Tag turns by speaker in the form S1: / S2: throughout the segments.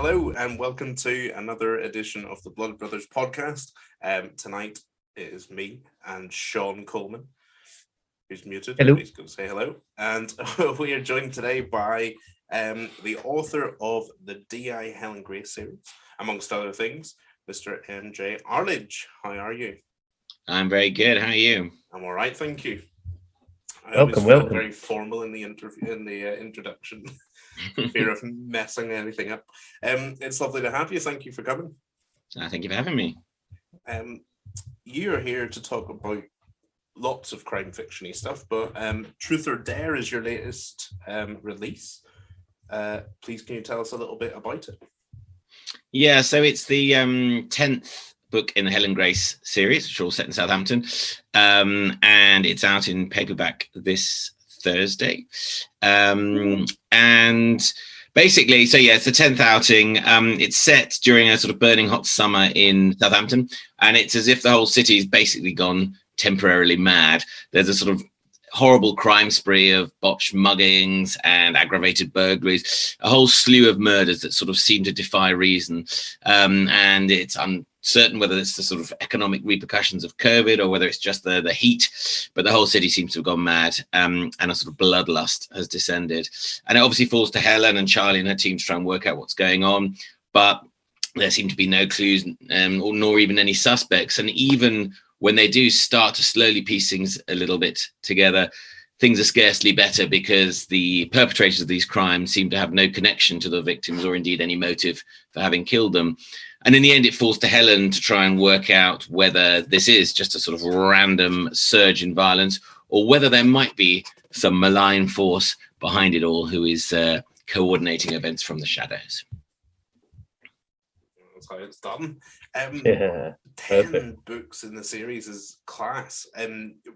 S1: Hello and welcome to another edition of the Blood Brothers podcast. Tonight it is me and Sean Coleman, who's muted.
S2: Hello.
S1: He's going to say hello. And we are joined today by the author of the D.I. Helen Grace series, amongst other things, Mr. MJ Arlidge. How are you?
S3: I'm very good. How are you?
S1: I'm all right, thank you.
S2: Welcome.
S1: Very formal in the introduction. Fear of messing anything up. It's lovely to have you. Thank you for coming.
S3: Thank you for having me.
S1: You're here to talk about lots of crime fiction-y stuff, but Truth or Dare is your latest release. Please, can you tell us a little bit about it?
S3: Yeah, so it's the 10th book in the Helen Grace series, which are all set in Southampton, and it's out in paperback this Thursday. And basically, so yeah, it's the 10th outing. It's set during a sort of burning hot summer in Southampton, and it's as if the whole city's basically gone temporarily mad. There's a sort of horrible crime spree of botched muggings and aggravated burglaries, a whole slew of murders that sort of seem to defy reason. And it's uncertain whether it's the sort of economic repercussions of COVID or whether it's just the heat, but the whole city seems to have gone mad, and a sort of bloodlust has descended. And it obviously falls to Helen and Charlie and her team to try and work out what's going on, but there seem to be no clues, nor even any suspects. And even when they do start to slowly piece things a little bit together, things are scarcely better because the perpetrators of these crimes seem to have no connection to the victims or indeed any motive for having killed them. And in the end, it falls to Helen to try and work out whether this is just a sort of random surge in violence or whether there might be some malign force behind it all who is coordinating events from the shadows.
S1: That's how it's done.
S2: Yeah,
S1: 10 books in the series is class.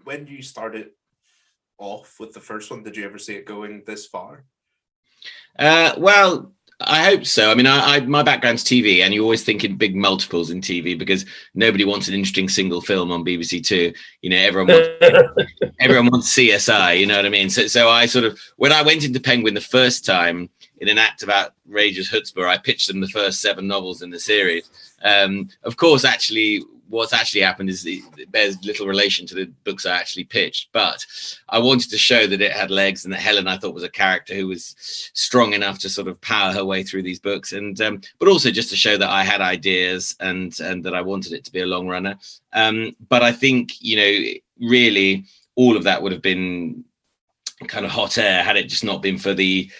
S1: When you started off with the first one, did you ever see it going this far?
S3: Well, I hope so. I mean, my background's TV, and you always think in big multiples in TV because nobody wants an interesting single film on BBC Two. You know, everyone wants CSI. You know what I mean? So I sort of, when I went into Penguin the first time, in an act of outrageous chutzpah, I pitched them the first 7 novels in the series. Of course, what's actually happened is it bears little relation to the books I actually pitched, but I wanted to show that it had legs and that Helen, I thought, was a character who was strong enough to sort of power her way through these books, and but also just to show that I had ideas and that I wanted it to be a long runner. But I think, you know, really all of that would have been kind of hot air had it just not been for the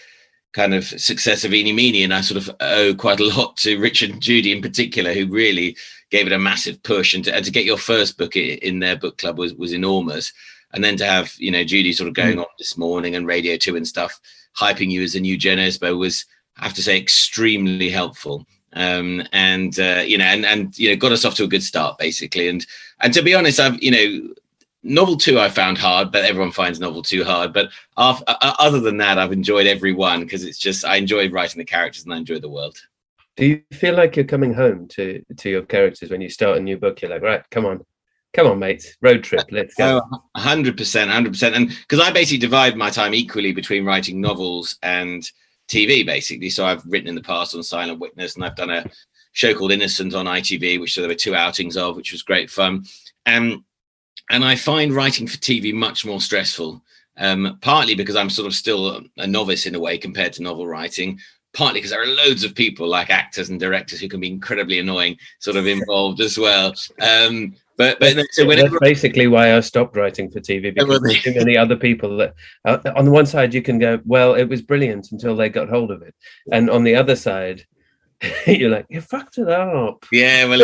S3: kind of success of EENY MEENY, and I sort of owe quite a lot to Richard and Judy in particular, who really gave it a massive push. And to get your first book in their book club was enormous. And then to have, you know, Judy sort of going on This Morning and Radio 2 and stuff, hyping you as a new Jen Esbo was, I have to say, extremely helpful. You know, got us off to a good start, basically. And to be honest, Novel 2 I found hard, but everyone finds Novel 2 hard. But other than that, I've enjoyed every one because it's just, I enjoyed writing the characters and I enjoyed the world.
S2: Do you feel like you're coming home to your characters when you start a new book? You're like, right, come on, mates, road trip, let's go.
S3: 100%. And because I basically divide my time equally between writing novels and TV, basically. So I've written in the past on Silent Witness, and I've done a show called Innocent on ITV, which there were 2 outings of, which was great fun. And I find writing for TV much more stressful, partly because I'm sort of still a novice in a way compared to novel writing, partly because there are loads of people like actors and directors who can be incredibly annoying sort of involved as well. But so whenever,
S2: that's basically why I stopped writing for TV, because there's too many other people that on the one side you can go, well, it was brilliant until they got hold of it. And on the other side, you're like, you fucked it up.
S3: Yeah, well,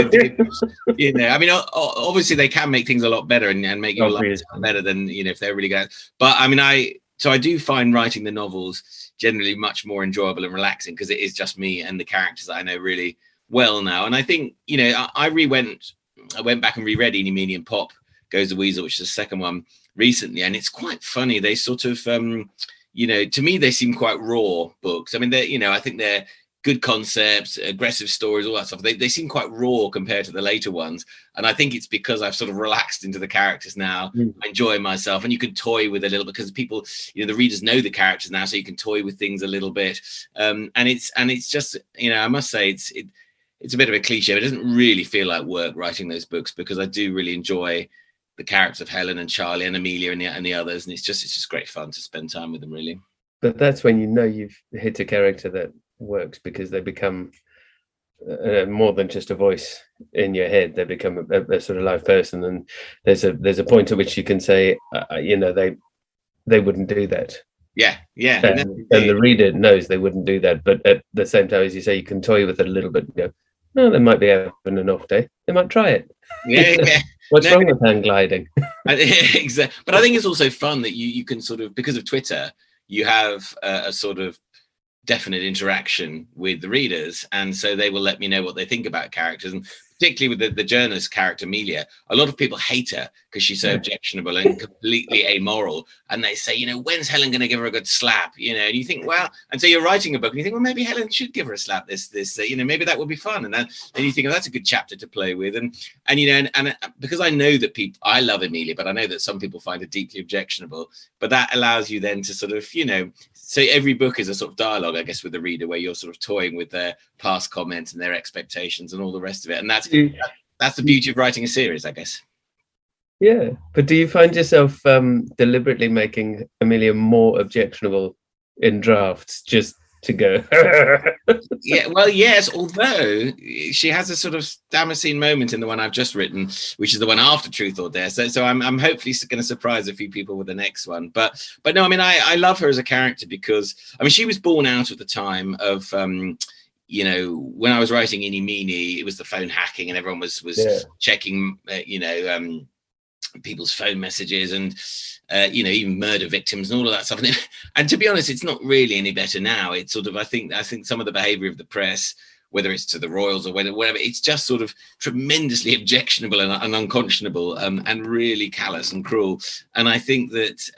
S3: you know, I mean, obviously they can make things a lot better and make your life better than, you know, if they're really good. But I mean, I do find writing the novels generally much more enjoyable and relaxing because it is just me and the characters that I know really well now. And I think, you know, I went back and reread EENY MEENY and Pop Goes the Weasel, which is the second one recently, and it's quite funny. They sort of, you know, to me they seem quite raw books. I mean, they're, you know, I think they're good concepts, aggressive stories, all that stuff. They seem quite raw compared to the later ones. And I think it's because I've sort of relaxed into the characters now. I enjoy myself, and you can toy with a little bit because people, you know, the readers know the characters now, so you can toy with things a little bit. And it's just, you know, I must say it's a bit of a cliche, but it doesn't really feel like work writing those books, because I do really enjoy the characters of Helen and Charlie and Amelia and the others. And it's just great fun to spend time with them, really.
S2: But that's when you know you've hit a character that works, because they become more than just a voice in your head. They become a sort of live person, and there's a point at which you can say, you know, they wouldn't do that.
S3: Yeah.
S2: And the reader knows they wouldn't do that, but at the same time, as you say, you can toy with it a little bit and go, no, they might be having an off day. They might try it.
S3: Yeah.
S2: What's wrong with hang gliding?
S3: Exactly. But I think it's also fun that you can sort of, because of Twitter, you have a sort of definite interaction with the readers, and so they will let me know what they think about characters. And particularly with the journalist character Amelia, a lot of people hate her because she's so objectionable and completely amoral, and they say, you know, when's Helen going to give her a good slap, you know? And you think, well, and so you're writing a book and you think, well, maybe Helen should give her a slap this you know, maybe that would be fun. And then you think, oh, that's a good chapter to play with. And you know, and because I know that I love Amelia, but I know that some people find her deeply objectionable, but that allows you then to sort of, you know, so every book is a sort of dialogue, I guess, with the reader, where you're sort of toying with their past comments and their expectations and all the rest of it. And that's the beauty of writing a series, I guess.
S2: Yeah, but do you find yourself deliberately making Amelia more objectionable in drafts just to go?
S3: Yeah, well, yes, although she has a sort of Damascene moment in the one I've just written, which is the one after Truth or Dare. So I'm hopefully going to surprise a few people with the next one. But no, I mean, I love her as a character because, I mean, she was born out at the time of you know, when I was writing EENY MEENY, it was the phone hacking and everyone was checking, you know, people's phone messages and, you know, even murder victims and all of that stuff. And to be honest, it's not really any better now. It's sort of, I think some of the behavior of the press, whether it's to the royals or whatever, it's just sort of tremendously objectionable and unconscionable and really callous and cruel. And I think that,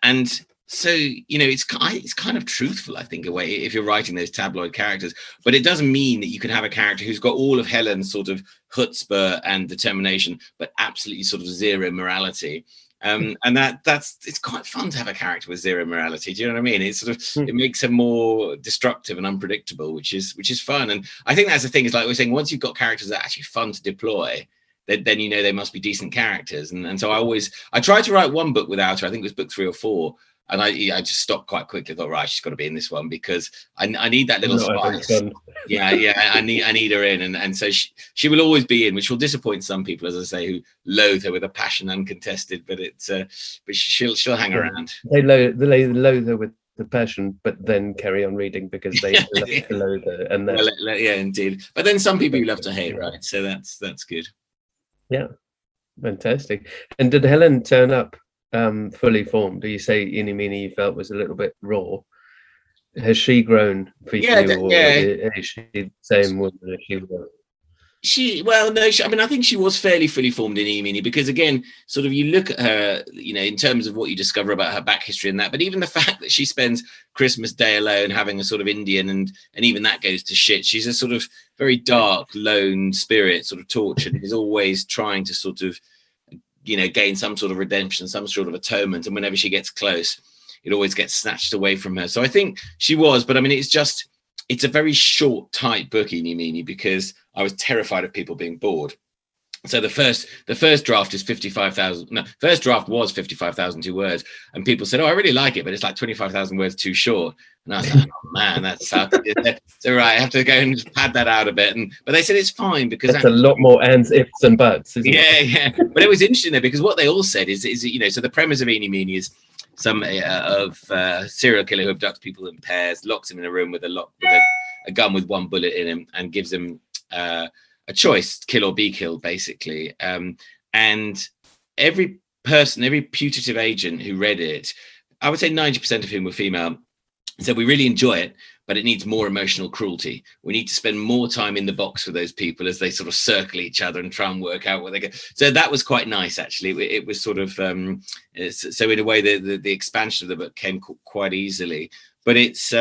S3: and so, you know, it's kind of truthful, I think, a way, if you're writing those tabloid characters. But it doesn't mean that you can have a character who's got all of Helen's sort of chutzpah and determination, but absolutely sort of zero morality. And it's quite fun to have a character with zero morality. Do you know what I mean? It's sort of, it makes her more destructive and unpredictable, which is fun. And I think that's the thing, is like we're saying, once you've got characters that are actually fun to deploy, then you know they must be decent characters. And so I tried to write one book without her. I think it was book 3 or 4. And I just stopped quite quickly. I thought, right, she's got to be in this one because I need that little spice. Yeah, I need her in, and so she will always be in, which will disappoint some people, as I say, who loathe her with a passion uncontested. But but she'll hang around.
S2: They loathe her with the passion, but then carry on reading because they loathe her. And
S3: yeah, indeed. But then some people you love to hate, right? So that's good.
S2: Yeah, fantastic. And did Helen turn up fully formed? Do you say EENY MEENY you felt was a little bit raw? Has she grown for you, or is she the same woman as she was?
S3: I mean, I think she was fairly fully formed in EENY MEENY because, again, sort of you look at her, you know, in terms of what you discover about her back history and that, but even the fact that she spends Christmas Day alone having a sort of Indian and even that goes to shit. She's a sort of very dark, lone spirit, sort of tortured, and is always trying to sort of, you know, gain some sort of redemption, some sort of atonement. And whenever she gets close, it always gets snatched away from her. So I think she was, but I mean, it's a very short, tight book, EENY MEENY, because I was terrified of people being bored. So the first draft is 55,000. No, first draft was 55,002 words, and people said, "Oh, I really like it, but it's like 25,000 words too short." And I was like, "Oh man, that sucks." So right, I have to go and just pad that out a bit. But they said it's fine because
S2: that's a lot more ands, ifs, and buts. Isn't it?
S3: Yeah. But it was interesting though, because what they all said is you know, so the premise of EENY MEENY is some serial killer who abducts people in pairs, locks them in a room with a gun with one bullet in him, and gives them a choice, kill or be killed, basically. And every putative agent who read it, I would say 90% of whom were female, said we really enjoy it, but it needs more emotional cruelty. We need to spend more time in the box with those people as they sort of circle each other and try and work out what they get. So that was quite nice, actually. It was sort of, so in a way, the expansion of the book came quite easily. But it's,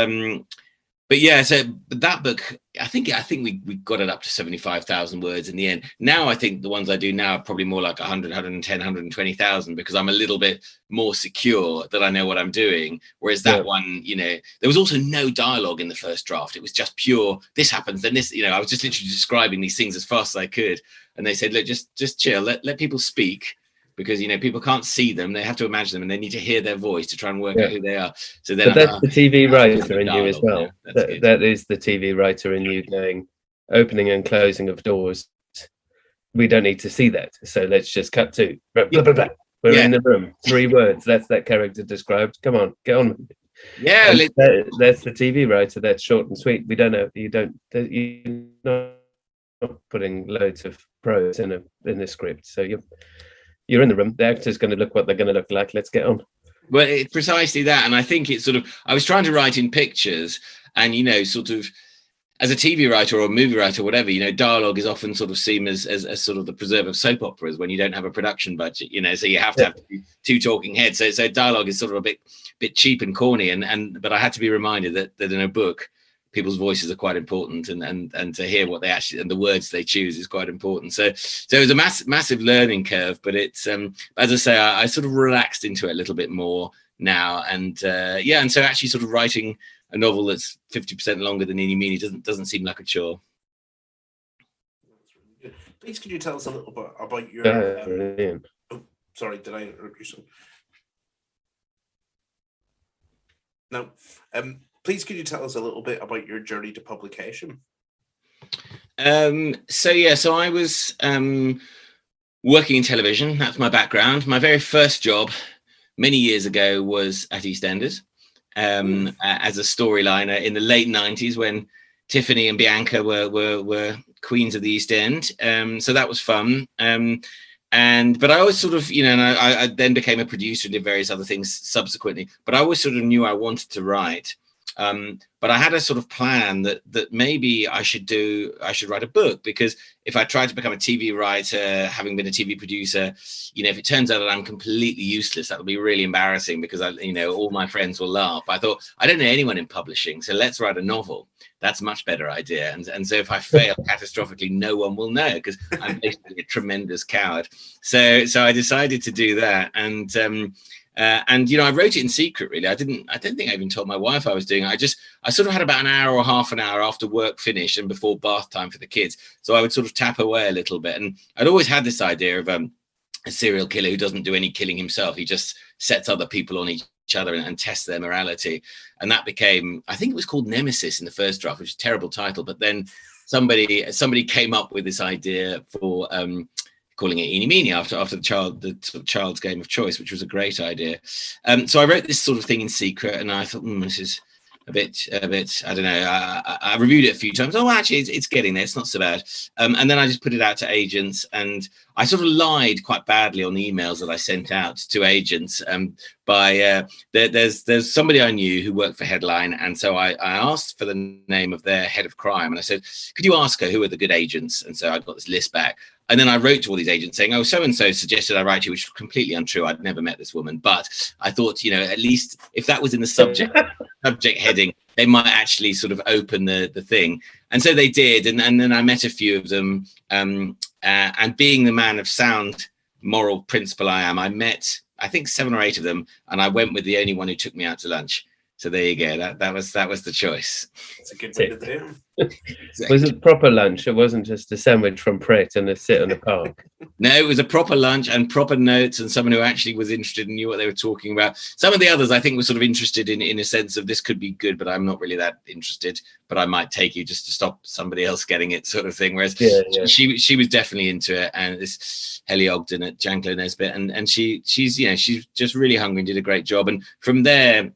S3: but yeah, so that book, I think we got it up to 75,000 words in the end. Now I think the ones I do now are probably more like 100, 110, 120,000, because I'm a little bit more secure that I know what I'm doing. Whereas that one, you know, there was also no dialogue in the first draft. It was just pure, this happens, then this, you know, I was just literally describing these things as fast as I could. And they said, look, just chill, let people speak. Because, you know, people can't see them, they have to imagine them, and they need to hear their voice to try and work out who they are. So then,
S2: but that's the TV writer in you as well.
S3: Yeah,
S2: that is the TV writer in you going, opening and closing of doors. We don't need to see that, so let's just cut to blah, blah, blah. We're in the room. 3 words. That's that character described. Come on, get on.
S3: Yeah,
S2: that's the TV writer. That's short and sweet. We don't know. You're not putting loads of prose in a script, so you're in the room. The actor's going to look what they're going to look like. Let's get on.
S3: Well, it's precisely that. And I think it's sort of, I was trying to write in pictures, and, you know, sort of as a TV writer or a movie writer or whatever, you know, dialogue is often sort of seen as sort of the preserve of soap operas when you don't have a production budget, you know, so you have to have 2 talking heads. So dialogue is sort of a bit cheap and corny. But I had to be reminded that in a book, people's voices are quite important, and to hear what they actually, and the words they choose, is quite important. So it was a massive learning curve, but it's as I say, I sort of relaxed into it a little bit more now, and and so actually sort of writing a novel that's 50% longer than EENY MEENY doesn't seem like a chore.
S1: Please, could you tell us a little bit about your? Oh, sorry, did I interrupt you? No. Please, could you tell us a little bit about your journey to publication?
S3: So I was working in television. That's my background. My very first job many years ago was at EastEnders as a storyliner in the late 90s, when Tiffany and Bianca were queens of the East End. So that was fun. But I always sort of, you know, and I then became a producer and did various other things subsequently. But I always sort of knew I wanted to write. But I had a sort of plan that maybe I should write a book, because if I tried to become a TV writer, having been a TV producer, you know, if it turns out that I'm completely useless, that'll be really embarrassing, because all my friends will laugh. I thought, I don't know anyone in publishing, so let's write a novel. That's a much better idea. And so if I fail catastrophically, no one will know, because I'm basically a tremendous coward. So I decided to do that. And you know, I wrote it in secret, really. I don't think I even told my wife I was doing it. I sort of had about an hour or half an hour after work finished and before bath time for the kids. So I would sort of tap away a little bit. And I'd always had this idea of a serial killer who doesn't do any killing himself. He just sets other people on each other and tests their morality. And that became, I think it was called Nemesis in the first draft, which is a terrible title. But then somebody came up with this idea for calling it EENY MEENY after the sort of child's game of choice, which was a great idea. So I wrote this sort of thing in secret, and I thought, this is a bit. I don't know. I reviewed it a few times. Oh, actually, it's getting there. It's not so bad. And then I just put it out to agents, and I sort of lied quite badly on the emails that I sent out to agents. There's somebody I knew who worked for Headline, and so I asked for the name of their head of crime, and I said, could you ask her who are the good agents? And so I got this list back. And then I wrote to all these agents saying, oh, so-and-so suggested I write you, which was completely untrue. I'd never met this woman. But I thought, you know, at least if that was in the subject heading, they might actually sort of open the thing. And so they did. And then I met a few of them. And being the man of sound moral principle I am, I met, I think, 7 or 8 of them. And I went with the only one who took me out to lunch. So there you go. That was the choice.
S1: It's a good way to do.
S3: Exactly.
S2: Was it proper lunch? It wasn't just a sandwich from Pret and a sit in the park.
S3: No, it was a proper lunch and proper notes, and someone who actually was interested and knew what they were talking about. Some of the others I think were sort of interested in a sense of, this could be good, but I'm not really that interested, but I might take you just to stop somebody else getting it, sort of thing. Whereas she was definitely into it, and this Helly Ogden at Janklow Nesbitt, and she's just really hungry and did a great job. And from there,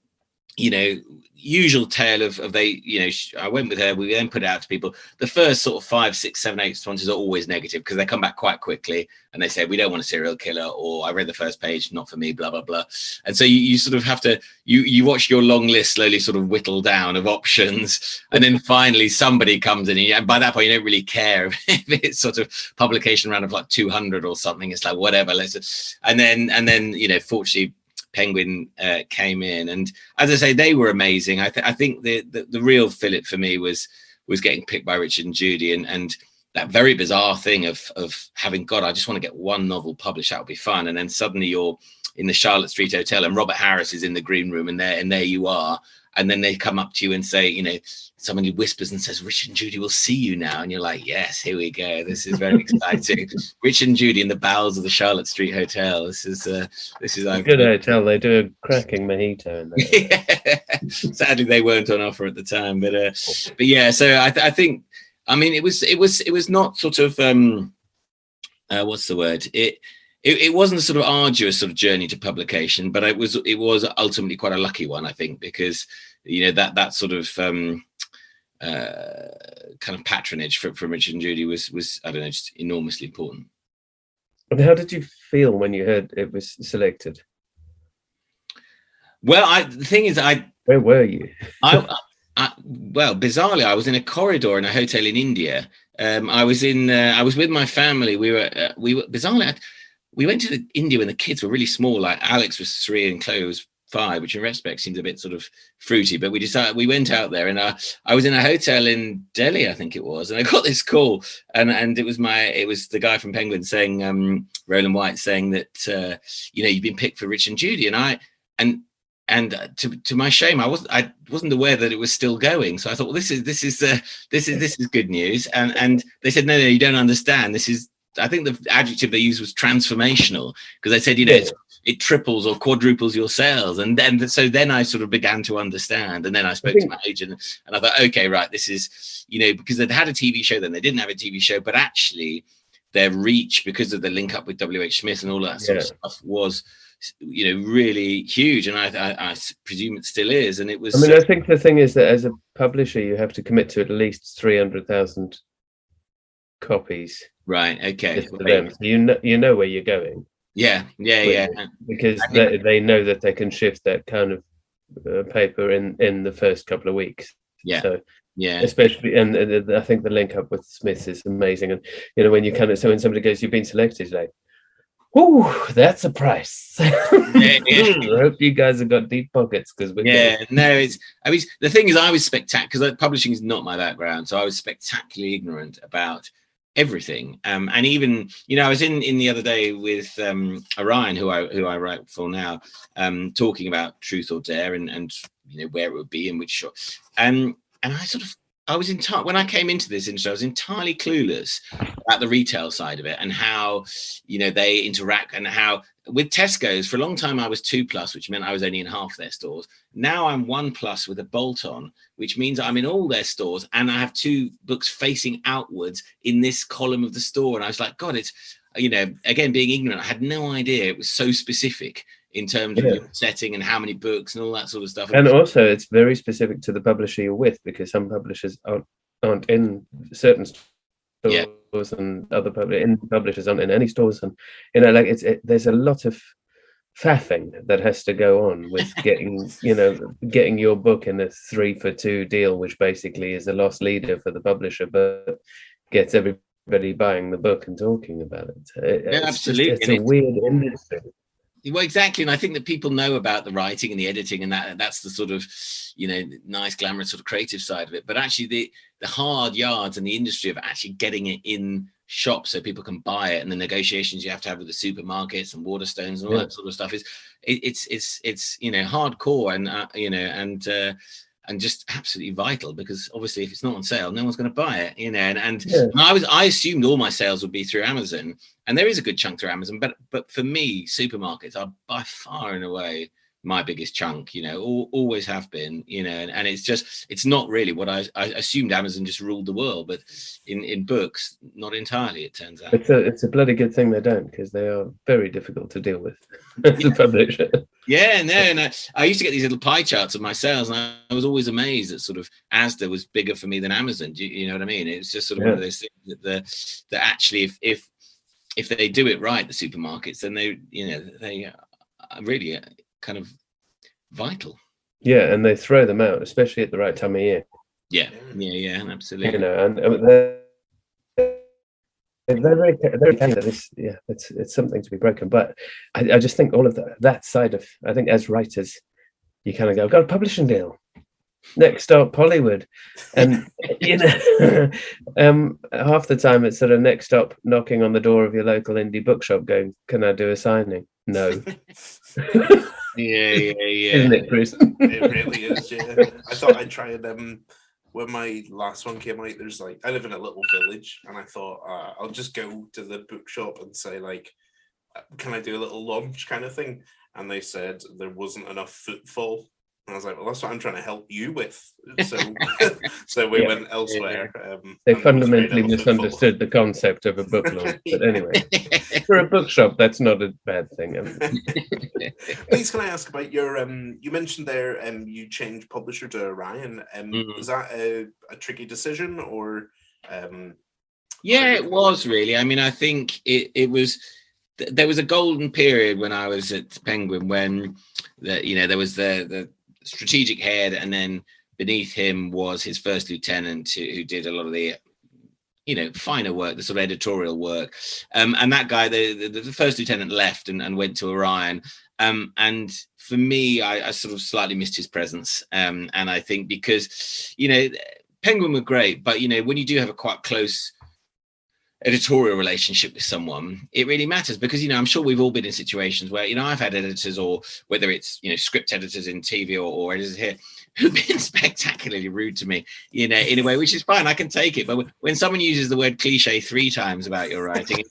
S3: you know, usual tale of they, you know, I went with her, we then put it out to people. The first sort of 5, 6, 7, 8 responses are always negative, because they come back quite quickly and they say, we don't want a serial killer, or I read the first page, not for me, blah, blah, blah. And so you sort of have to, you watch your long list slowly sort of whittle down of options. And then finally somebody comes in, and by that point, you don't really care if it's sort of publication round of like 200 or something. It's like, whatever, and then, you know, fortunately, Penguin came in, and as I say, they were amazing. I think the real fillip for me was getting picked by Richard and Judy, and that very bizarre thing of having, God, I just want to get one novel published, that would be fun, and then suddenly you're in the Charlotte Street Hotel and Robert Harris is in the green room, and there you are. And then they come up to you and say, you know, somebody whispers and says, Richard and Judy will see you now. And you're like, yes, here we go. This is very exciting. Richard and Judy in the bowels of the Charlotte Street Hotel. This is a
S2: good hotel. They do a cracking mojito in there.
S3: Yeah. Sadly, they weren't on offer at the time. But yeah, so I think, I mean, it was not sort of, what's the word? It wasn't a sort of arduous sort of journey to publication, but it was ultimately quite a lucky one, I think, because, you know, that sort of kind of patronage from Richard and Judy was I don't know, just enormously important.
S2: And how did you feel when you heard it was selected?
S3: Well, the thing is,
S2: where were you?
S3: Well, bizarrely, I was in a corridor in a hotel in India. I was with my family. We were bizarrely. We went to India when the kids were really small. Like Alex was 3 and Chloe was 5, which in retrospect seems a bit sort of fruity. But we went out there, and I was in a hotel in Delhi, I think it was, and I got this call, and it was the guy from Penguin saying, Roland White saying that you know, you've been picked for Rich and Judy, and to my shame, I wasn't aware that it was still going. So I thought, well, this is good news, and they said, no, you don't understand. This is, I think the adjective they used was transformational, because they said, you know, it triples or quadruples your sales. And then I sort of began to understand. And then I spoke to my agent, and I thought, okay, right, this is, you know, because they'd had a TV show, then they didn't have a TV show, but actually their reach, because of the link up with W.H. Smith and all that sort of stuff, was, you know, really huge. And I presume it still is. And it was,
S2: I mean, I think the thing is that as a publisher, you have to commit to at least 300,000 copies.
S3: Right. Okay.
S2: For them. So you know where you're going.
S3: Yeah.
S2: Because they know that they can shift that kind of paper in the first couple of weeks.
S3: Yeah.
S2: So
S3: yeah.
S2: Especially, and I think the link up with Smith is amazing. And you know, when you kind of, so when somebody goes, "You've been selected," it's like, "Ooh, that's a price." I hope you guys have got deep pockets, because we're
S3: no, it's. I mean, the thing is, I was spectacular, because publishing is not my background, so I was spectacularly ignorant about everything, and even, you know, I was in the other day with Orion, who I write for now, talking about Truth or Dare, and you know, where it would be in which shot, and I was when I came into this industry, I was entirely clueless about the retail side of it, and how, you know, they interact, and how with Tesco's, for a long time I was 2+, which meant I was only in half their stores. Now I'm 1+ with a bolt on, which means I'm in all their stores, and I have 2 books facing outwards in this column of the store. And I was like, God, it's, you know, again, being ignorant, I had no idea it was so specific in terms of your setting and how many books and all that sort of stuff.
S2: And also it's very specific to the publisher you're with, because some publishers aren't in certain stores, and other publishers aren't in any stores, and you know, like there's a lot of faffing that has to go on with getting your book in a 3-for-2 deal, which basically is a loss leader for the publisher, but gets everybody buying the book and talking about it.
S3: Absolutely.
S2: It's a weird industry.
S3: Well, exactly. And I think that people know about the writing and the editing, and that's the sort of, you know, nice, glamorous sort of creative side of it. But actually the hard yards and the industry of actually getting it in shops so people can buy it, and the negotiations you have to have with the supermarkets and Waterstones and all that sort of stuff, it's you know, hardcore, and you know, and just absolutely vital, because obviously if it's not on sale, no one's going to buy it, you know. And I assumed all my sales would be through Amazon, and there is a good chunk through Amazon, but for me, supermarkets are by far and away my biggest chunk, you know, always have been, you know, and it's not really what I assumed. Amazon just ruled the world, but in books, not entirely, it turns out.
S2: It's a bloody good thing they don't, because they are very difficult to deal with as a publisher.
S3: Yeah, no. I used to get these little pie charts of my sales, and I was always amazed that sort of Asda was bigger for me than Amazon. You know what I mean? It's just sort of one of those things that actually, if they do it right, the supermarkets, then they are really kind of vital.
S2: Yeah, and they throw them out, especially at the right time of year.
S3: Yeah, absolutely.
S2: You know, and very kind of this. Yeah, it's something to be broken. But I just think all of that side of, I think as writers, you kind of go, got a publishing deal. Next stop, Hollywood. And half the time it's sort of next stop, knocking on the door of your local indie bookshop going, can I do a signing? No.
S3: Yeah.
S2: Isn't it, Bruce?
S1: It really is, yeah. I thought I'd try it when my last one came out. There's like, I live in a little village, and I thought I'll just go to the bookshop and say like, can I do a little launch kind of thing? And they said there wasn't enough footfall. And I was like, well, that's what I'm trying to help you with. So we went elsewhere.
S2: They fundamentally misunderstood the concept of a book launch. But anyway, for a bookshop, that's not a bad thing.
S1: Please, can I ask about your, you mentioned there you changed publisher to Orion. Was that a tricky decision, or?
S3: Yeah, it was really. I mean, I think it was, there was a golden period when I was at Penguin when there was the strategic head, and then beneath him was his first lieutenant who did a lot of the finer work, the sort of editorial work, and that guy, the first lieutenant, left and went to Orion, and for me, I sort of slightly missed his presence, and I think because Penguin were great, but when you do have a quite close editorial relationship with someone, it really matters, because I'm sure we've all been in situations where I've had editors, or whether it's script editors in TV or editors here, who've been spectacularly rude to me in a way, which is fine, I can take it, but when someone uses the word cliche 3 times about your writing,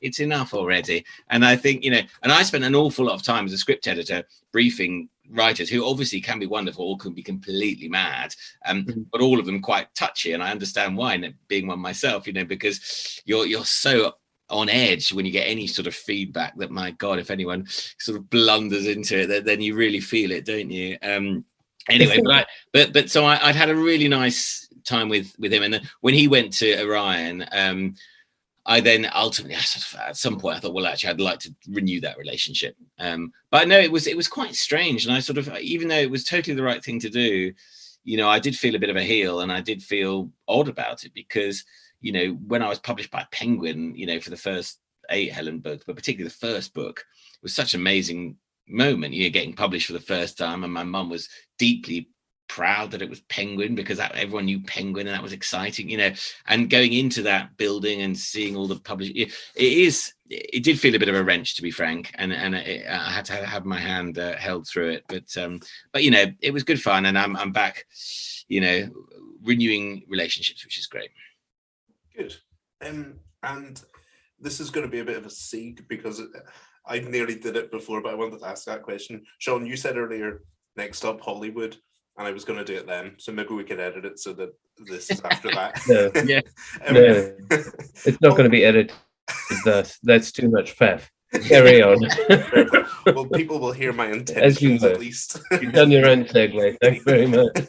S3: it's enough already. And I think and I spent an awful lot of time as a script editor briefing writers who obviously can be wonderful or can be completely mad, but all of them quite touchy, and I understand why, being one myself, because you're so on edge when you get any sort of feedback that, my God, if anyone sort of blunders into it, then you really feel it, don't you? Anyway, but so I'd had a really nice time with him, and then when he went to Orion, I then ultimately, at some point, I thought, well, actually, I'd like to renew that relationship. But no, it was quite strange. And I sort of, even though it was totally the right thing to do, I did feel a bit of a heel, and I did feel odd about it, because, when I was published by Penguin, for the first 8 Helen books, but particularly the first book, was such an amazing moment, getting published for the first time. And my mum was deeply proud that it was Penguin, because everyone knew Penguin, and that was exciting, and going into that building and seeing all the publishing, it did feel a bit of a wrench, to be frank, and I had to have my hand held through it, but it was good fun, and I'm back renewing relationships, which is great.
S1: Good. And this is going to be a bit of a seed, because I nearly did it before, but I wanted to ask that question. Sean, you said earlier, next up, Hollywood, and I was going to do it then, so maybe we could edit it so that this is after that.
S2: No, no, it's not going to be edited. That's too much faff. Carry on.
S1: Well, people will hear my intentions at least.
S2: You've done your own segue. Thanks very much.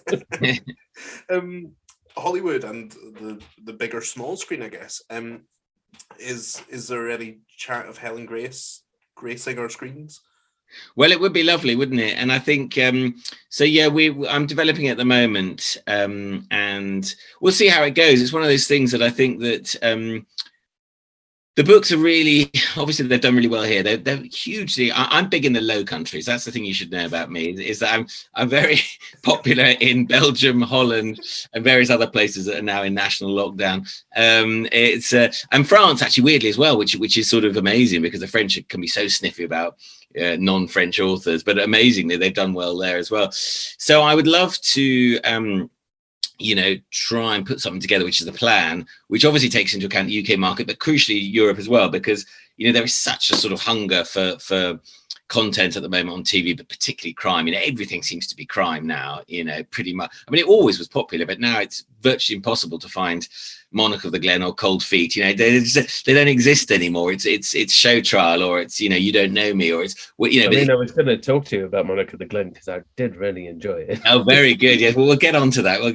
S1: Hollywood and the bigger small screen, I guess. Is there any chat of Helen gracing our screens?
S3: Well, it would be lovely, wouldn't it? And I think so. Yeah, I'm developing it at the moment, and we'll see how it goes. It's one of those things that I think that the books are really, obviously they've done really well here. They're hugely. I'm big in the Low Countries. That's the thing you should know about me, is that I'm very popular in Belgium, Holland, and various other places that are now in national lockdown. And France, actually, weirdly as well, which is sort of amazing, because the French can be so sniffy about non-French authors, but amazingly they've done well there as well. So I would love to try and put something together, which is the plan, which obviously takes into account the UK market, but crucially Europe as well, because there is such a sort of hunger for content at the moment on TV, but particularly crime. Everything seems to be crime now, pretty much. I mean, it always was popular, but now it's virtually impossible to find Monarch of the Glen or Cold Feet. They don't exist anymore. It's Show Trial, or it's You Don't Know Me, or it's
S2: I was going to talk to you about Monarch of the Glen, because I did really enjoy it.
S3: Oh, very good. Yes, well, we'll get on to that.
S2: We'll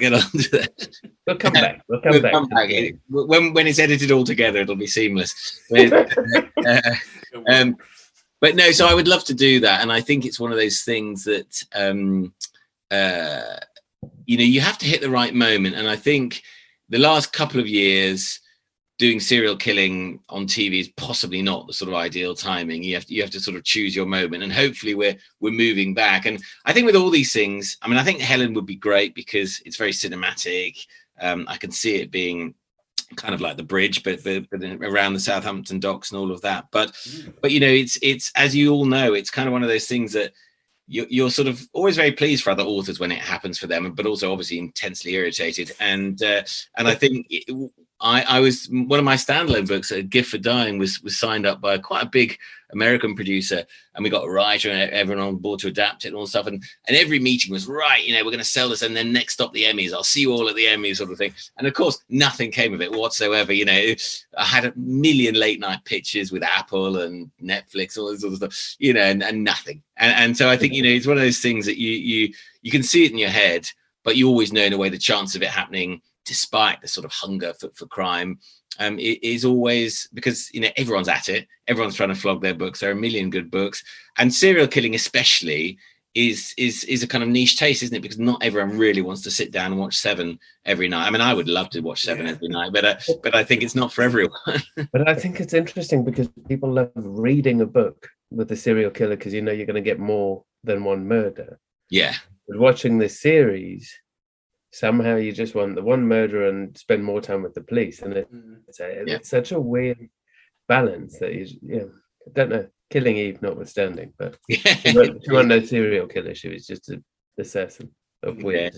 S2: come back. We'll come back.
S3: When it's edited all together, it'll be seamless. But no, so I would love to do that, and I think it's one of those things that you have to hit the right moment. And I think the last couple of years, doing serial killing on TV is possibly not the sort of ideal timing. You have to sort of choose your moment, and hopefully we're moving back. And I think with all these things, I mean, I think Helen would be great because it's very cinematic. I can see it being kind of like the bridge, but around the Southampton docks and all of that. But you know, it's as you all know, it's kind of one of those things that you're sort of always very pleased for other authors when it happens for them, but also obviously intensely irritated. And I think I was, one of my standalone books, A Gift for Dying, was signed up by quite a big American producer, and we got a writer and everyone on board to adapt it and all stuff. And every meeting was, right, you know, we're going to sell this, and then next stop the Emmys. I'll see you all at the Emmys, sort of thing. And of course, nothing came of it whatsoever. You know, I had a million late night pitches with Apple and Netflix, all this sort of stuff, you know, and nothing. And so I think, you know, it's one of those things that you can see it in your head, but you always know in a way the chance of it happening, despite the sort of hunger for crime, it is always, because, you know, everyone's at it, everyone's trying to flog their books. There are a million good books, and serial killing especially is a kind of niche taste, isn't it? Because not everyone really wants to sit down and watch Seven every night. I mean, I would love to watch Seven every night, but I think it's not for everyone.
S2: But I think it's interesting because people love reading a book with a serial killer because you know you're going to get more than one murder.
S3: Yeah.
S2: But watching this series, somehow you just want the one murder and spend more time with the police, and it's such a weird balance that I don't know, Killing Eve notwithstanding, but she wasn't no serial killer. She was just an assassin of weird.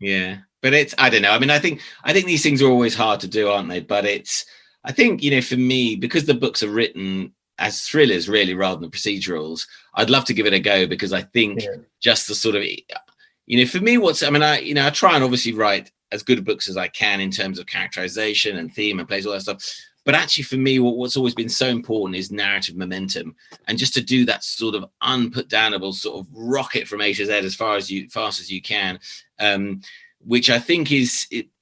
S3: Yeah. But it's, I don't know. I mean, I think these things are always hard to do, aren't they? But I think, you know, for me, because the books are written as thrillers really rather than procedurals, I'd love to give it a go, because I think just the sort of, you know, for me, I try and obviously write as good books as I can in terms of characterization and theme and place, all that stuff. But actually, for me, what's always been so important is narrative momentum, and just to do that sort of unputdownable sort of rocket from A to Z as fast as you can. Which I think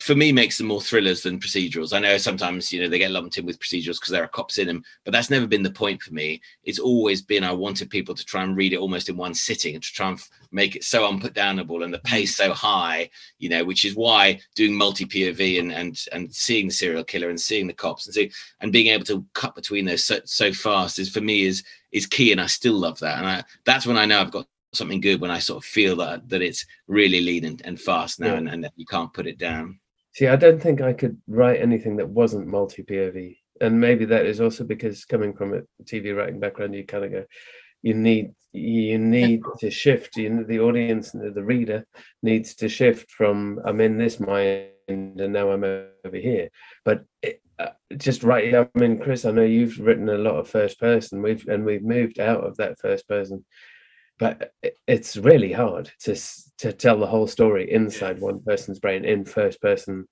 S3: for me makes them more thrillers than procedurals. I know sometimes, you know, they get lumped in with procedurals because there are cops in them, but that's never been the point for me. It's always been, I wanted people to try and read it almost in one sitting, and to try and make it so unputdownable and the pace so high, you know, which is why doing multi-POV and seeing the serial killer and seeing the cops and being able to cut between those so fast is, for me, is key. And I still love that. And that's when I know I've got something good, when I sort of feel that it's really lean and fast now, and that you can't put it down.
S2: See, I don't think I could write anything that wasn't multi-POV, and maybe that is also because coming from a TV writing background, you kind of go, you need to shift. The audience, the reader needs to shift from I'm in this mind and now I'm over here. But just right, I mean, Chris, I know you've written a lot of first person. We've moved out of that first person. But it's really hard to tell the whole story inside one person's brain in first person.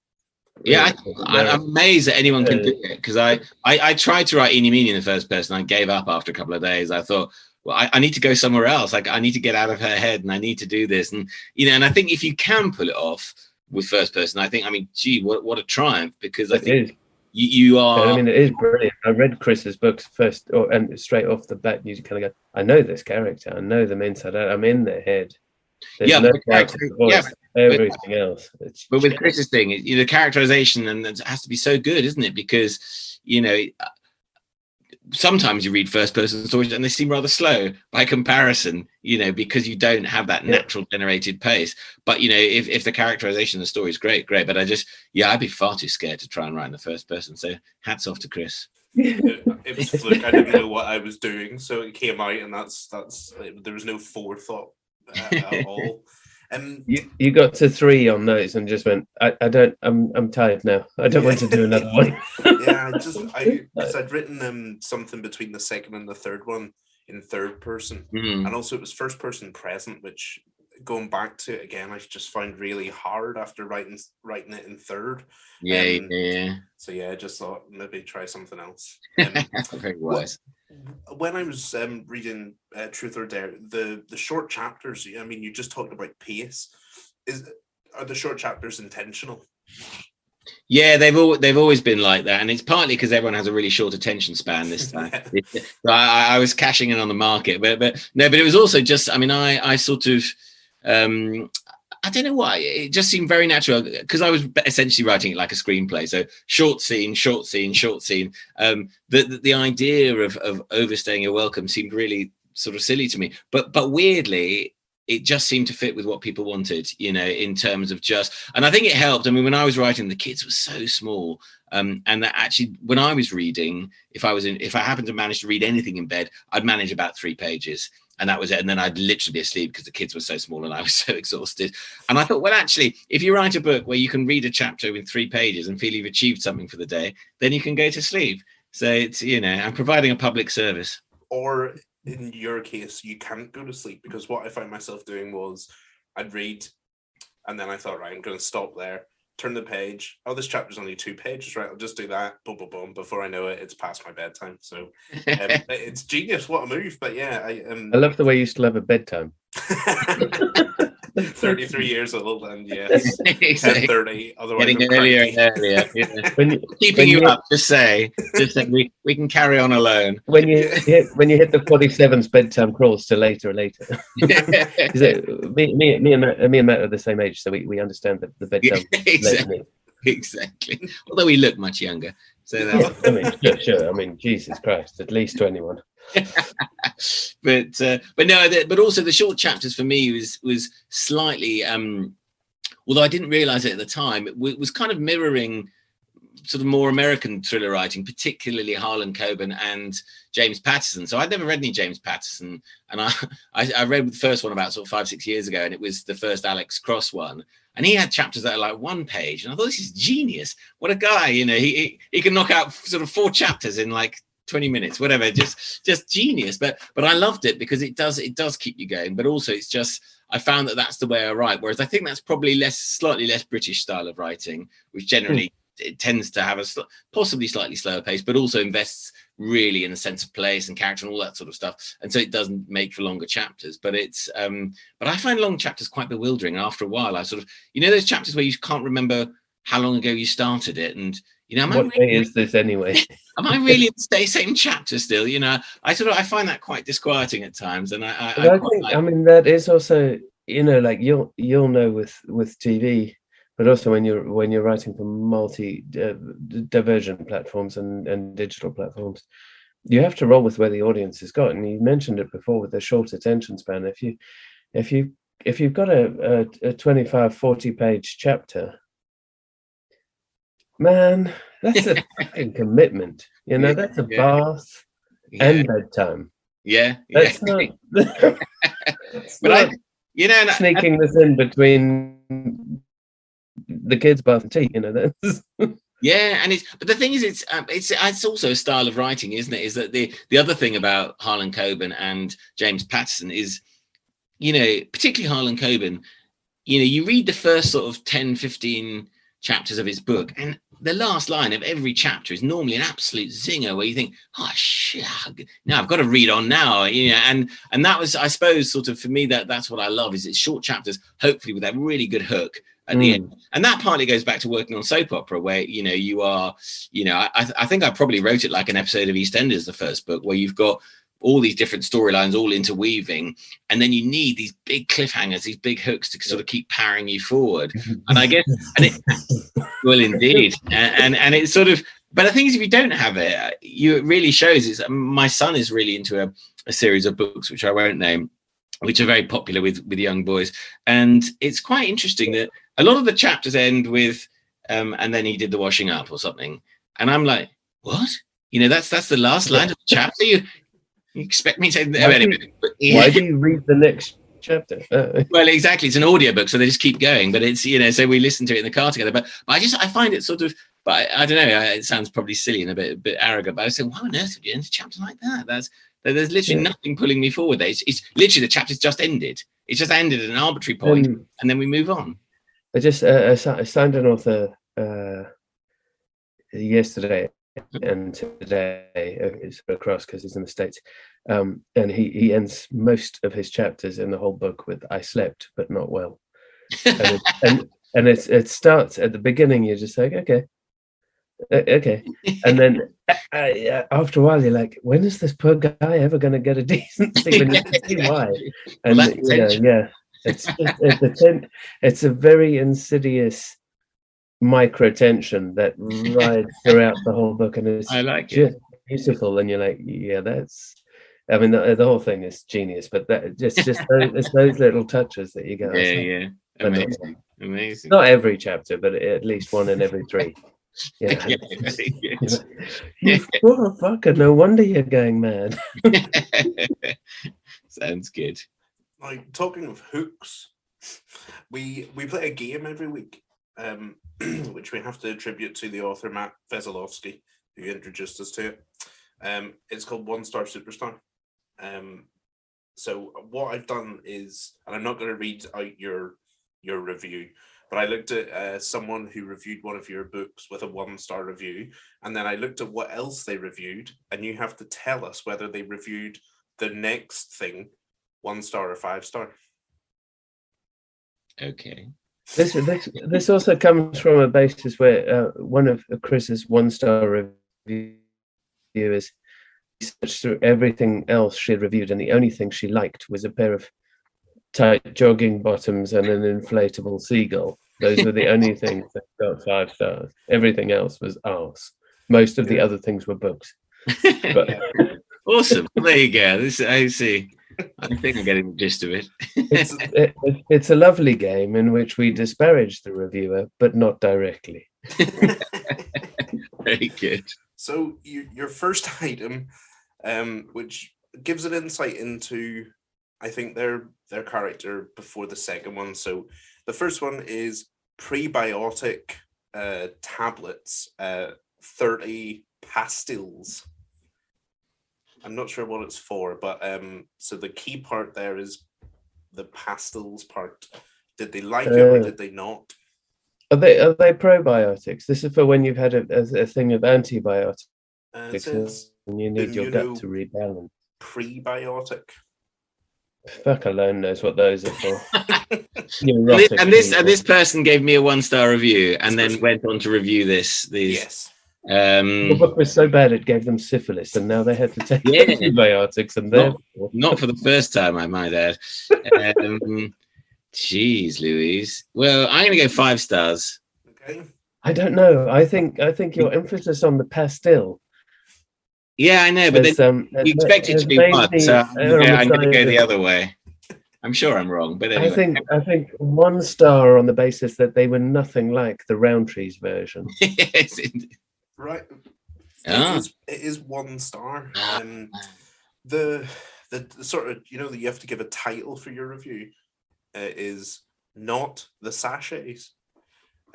S3: Yeah, I'm amazed that anyone can do it, because I tried to write EENY MEENY in the first person. I gave up after a couple of days. I thought, well, I need to go somewhere else. Like, I need to get out of her head, and I need to do this. And, you know, and I think if you can pull it off with first person, I mean, gee, what a triumph, because I think you are.
S2: I mean, it is brilliant. I read Chris's books first, and straight off the bat, you kind of go, I know this character. I know them inside out. I'm in their head. There's no voice, everything else.
S3: But with Chris's thing, you know, characterization and it has to be so good, isn't it? Because, you know, sometimes you read first person stories and they seem rather slow by comparison, you know, because you don't have that natural generated pace. But, you know, if the characterization of the story is great. But I'd be far too scared to try and write in the first person. So hats off to Chris.
S1: It was fluke. I didn't know what I was doing, so it came out, and that's there was no forethought at all.
S2: You got to 3 on those and just went, I'm tired now. I don't want to do another one.
S1: Because I'd written something between the second and the third one in third person, and also it was first person present, which, going back to it again, I just found really hard after writing it in third. So I just thought maybe try something else.
S3: Very wise.
S1: When I was reading Truth or Dare, the short chapters, I mean, you just talked about pace. Are the short chapters intentional?
S3: Yeah, they've always been like that, and it's partly because everyone has a really short attention span this time. I was cashing in on the market, but it was also just, I mean, I sort of I don't know why, it just seemed very natural, because I was essentially writing it like a screenplay. So short scene, short scene, short scene. The idea of overstaying your welcome seemed really sort of silly to me, but weirdly, it just seemed to fit with what people wanted, you know, in terms of just, and I think it helped. I mean, when I was writing, the kids were so small. And that actually, when I was reading, if I happened to manage to read anything in bed, I'd manage about 3 pages. And that was it. And then I'd literally be asleep because the kids were so small and I was so exhausted. And I thought, well, actually, if you write a book where you can read a chapter in 3 pages and feel you've achieved something for the day, then you can go to sleep. So it's, you know, I'm providing a public service.
S1: Or in your case, you can't go to sleep, because what I found myself doing was I'd read and then I thought, right, I'm going to stop there, turn the page. Oh, this chapter's only 2 pages, right? I'll just do that. Boom, boom, boom. Before I know it, it's past my bedtime. So it's genius. What a move. But yeah,
S2: I love the way you still have a bedtime.
S1: 33 years old, and yes,
S3: Exactly.
S1: 10:30. Otherwise,
S3: Getting
S1: I'm
S3: earlier
S1: cranky.
S3: and earlier. Yeah. Keeping
S2: when
S3: you
S2: you-
S3: up, just say we can carry on alone.
S2: When you hit the 47's bedtime crawls to later and later. Is it, me and Matt are the same age, so we understand that the bedtime.
S3: Exactly. Although we look much younger, so that's
S2: Yeah, I mean, sure. I mean, Jesus Christ, at least 21.
S3: but also the short chapters for me was slightly, although I didn't realize it at the time, it was kind of mirroring sort of more American thriller writing, particularly Harlan Coben and James Patterson. So I'd never read any James Patterson, and I read the first one about sort of 5-6 years ago, and it was the first Alex Cross one. And he had chapters that are like 1 page, and I thought, this is genius. What a guy, you know, he can knock out sort of 4 chapters in like 20 minutes, whatever, just genius. But I loved it because it does keep you going, but also it's just, I found that that's the way I write. Whereas I think that's probably slightly less British style of writing, which generally it tends to have a possibly slightly slower pace, but also invests really in a sense of place and character and all that sort of stuff. And so it doesn't make for longer chapters, but it's, but I find long chapters quite bewildering. And after a while, I sort of, you know, those chapters where you can't remember how long ago you started it. And, you know,
S2: What day is this anyway?
S3: am I really in the same chapter still? You know, I find that quite disquieting at times. And
S2: I mean, that is also, you know, like you'll know with TV, but also when you're writing for multi divergent platforms and digital platforms, you have to roll with where the audience has got. And you mentioned it before with the short attention span. If you've got a 25-40 page chapter, man, that's a fucking commitment. You know, that's a bath and bedtime.
S3: Yeah,
S2: that's not.
S3: But you know,
S2: sneaking this in between the kids' bath and tea. You know, that's.
S3: Yeah, and but the thing is, it's also a style of writing, isn't it? Is that the other thing about Harlan Coben and James Patterson is, you know, particularly Harlan Coben, you know, you read the first sort of 10-15 chapters of his book, and the last line of every chapter is normally an absolute zinger where you think, oh shit, now I've got to read on now, you know, and that was, I suppose, sort of for me, that's what I love, is it's short chapters, hopefully with that really good hook at the end. And that partly goes back to working on soap opera, where, you know, you are, you know, I think I probably wrote it like an episode of EastEnders, the first book, where you've got all these different storylines all interweaving, and then you need these big cliffhangers, these big hooks to sort of keep powering you forward. And I guess, well, indeed, and it's sort of, but the thing is, if you don't have it, it really shows. My son is really into a series of books which I won't name, which are very popular with young boys, and it's quite interesting that a lot of the chapters end with, and then he did the washing up or something, and I'm like, what? You know, that's the last line of the chapter. You expect me to?
S2: Why do you read the next chapter?
S3: Well, exactly. It's an audiobook, so they just keep going. But it's, you know, so we listen to it in the car together. But I find it sort of. But I don't know. It sounds probably silly and a bit arrogant. But I said, why on earth would you end a chapter like that? There's literally nothing pulling me forward there. It's literally the chapter's just ended. It's just ended at an arbitrary point, and then we move on.
S2: I signed an author yesterday and today. It's across because he's in the States, and he ends most of his chapters in the whole book with "I slept, but not well," and it starts at the beginning. You're just like, okay, and then after a while you're like, when is this poor guy ever going to get a decent sleep? And you can see why. And It's just, it's a very insidious micro tension that rides throughout the whole book, and it's
S3: I like
S2: just beautiful. And you're like, yeah, that's. I mean, the whole thing is genius, but that just it's those little touches that you go.
S3: Yeah. Amazing.
S2: Not every chapter, but at least one in every three. Yeah,
S3: Okay, very good.
S2: you motherfucker! No wonder you're going mad.
S3: Sounds good.
S1: Like, talking of hooks, we play a game every week, which we have to attribute to the author Matt Veselovsky, who introduced us to it. It's called One Star Superstar. So what I've done is, and I'm not going to read out your review, but I looked at someone who reviewed one of your books with a 1-star review, and then I looked at what else they reviewed, and you have to tell us whether they reviewed the next thing 1 star or 5 star.
S3: Okay.
S2: This also comes from a basis where one of Chris's 1-star reviewers searched through everything else she had reviewed, and the only thing she liked was a pair of tight jogging bottoms and an inflatable seagull. Those were the only things that got 5 stars. Everything else was arse. Most of the other things were books. But,
S3: awesome. There you go. I see. I think I'm getting the gist of it.
S2: It's a lovely game in which we disparage the reviewer, but not directly.
S3: Very good.
S1: So your first item, which gives an insight into, I think, their character before the second one. So the first one is prebiotic tablets, 30 pastilles. I'm not sure what it's for, but so the key part there is the pastilles part. Did they like it or did they not?
S2: Are they probiotics? This is for when you've had a thing of antibiotics and you need your gut to rebalance.
S1: Prebiotic.
S2: Fuck alone knows what those are for.
S3: and this person gave me a 1-star review and then went on to review these.
S1: Yes.
S2: The book was so bad it gave them syphilis, and now they had to take antibiotics, and
S3: not for the first time, I might add. Jeez, Louise. Well, I'm going to go 5 stars.
S1: Okay.
S2: I don't know. I think your emphasis on the pastil.
S3: Yeah, I know, but then you expect it to be 1, so I'm going to go the other way. I'm sure I'm wrong, but anyway.
S2: I think 1 star on the basis that they were nothing like the Roundtree's version.
S3: Yes,
S1: right. It is 1 star. The sort of, that you have to give a title for your review is not the sachets.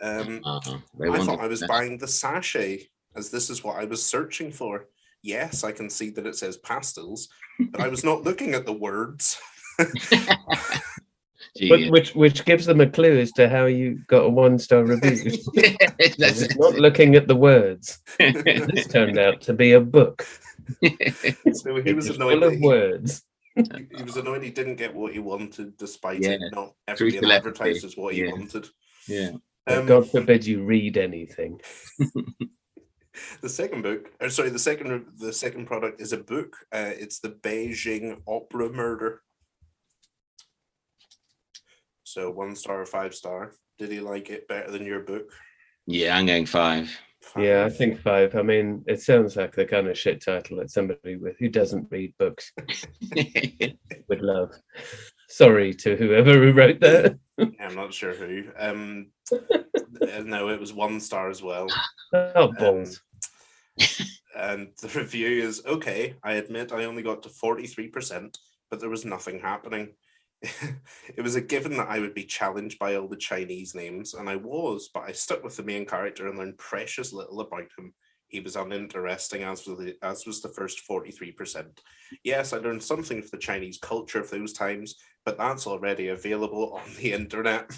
S1: I thought I was buying the sachet, as this is what I was searching for. Yes, I can see that it says pastels, but I was not looking at the words.
S2: But which gives them a clue as to how you got a 1-star review. Not looking at the words. This turned out to be a book.
S1: So he was annoyed.
S2: Full of words.
S1: He was annoyed he didn't get what he wanted, despite it not ever being advertised as what he wanted.
S3: Yeah.
S2: God forbid you read anything.
S1: The second book, the second product is a book. It's the Beijing Opera Murder. So 1 star or 5 star. Did he like it better than your book?
S3: Yeah, I'm going 5.
S2: Yeah, I think 5. I mean, it sounds like the kind of shit title that somebody who doesn't read books would love. Sorry to whoever who wrote that.
S1: I'm not sure who. No, it was 1 star as well.
S2: Oh, balls.
S1: And the review is, okay, I admit I only got to 43%, but there was nothing happening. It was a given that I would be challenged by all the Chinese names, and I was, but I stuck with the main character and learned precious little about him. He was uninteresting, as was the first 43%. Yes, I learned something of the Chinese culture of those times, but that's already available on the internet.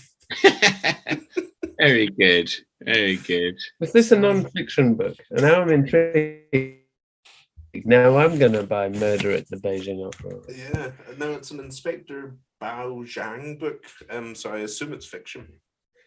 S3: Very good. Very good.
S2: Was this a non-fiction book? And now I'm intrigued. Now I'm going to buy Murder at the Beijing Opera.
S1: Yeah, no, it's an Inspector Bao Zhang book, so I assume it's fiction.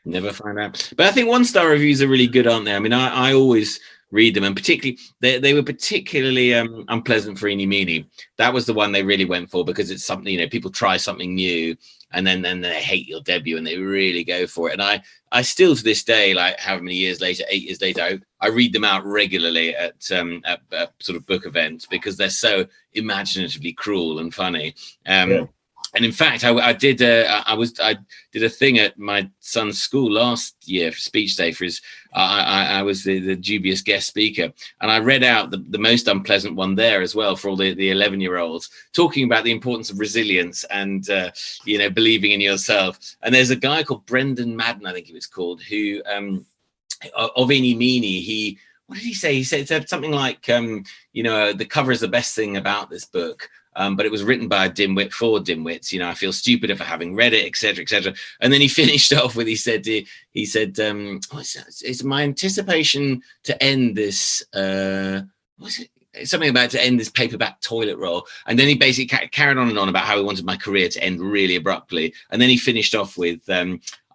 S3: Never find out. But I think 1-star reviews are really good, aren't they? I mean, I always read them, and particularly they were particularly unpleasant for EENY MEENY. That was the one they really went for, because it's something, you know, people try something new and then they hate your debut and they really go for it. And I still to this day, like how many years later, 8 years later, I read them out regularly at sort of book events, because they're so imaginatively cruel and funny. And in fact, I did a thing at my son's school last year for speech day for his. I was the dubious guest speaker, and I read out the most unpleasant one there as well for all the 11-year-olds, talking about the importance of resilience and you know, believing in yourself. And there's a guy called Brendan Madden, I think he was called, who of EENY MEENY, what did he say? He said something like, you know, the cover is the best thing about this book. But it was written by a dimwit for dimwits. You know, I feel stupider for having read it, etc., etc. And then he finished off with, he said, it's my anticipation to end this. What's it? Something about to end this paperback toilet roll. And then he basically carried on and on about how he wanted my career to end really abruptly. And then he finished off with,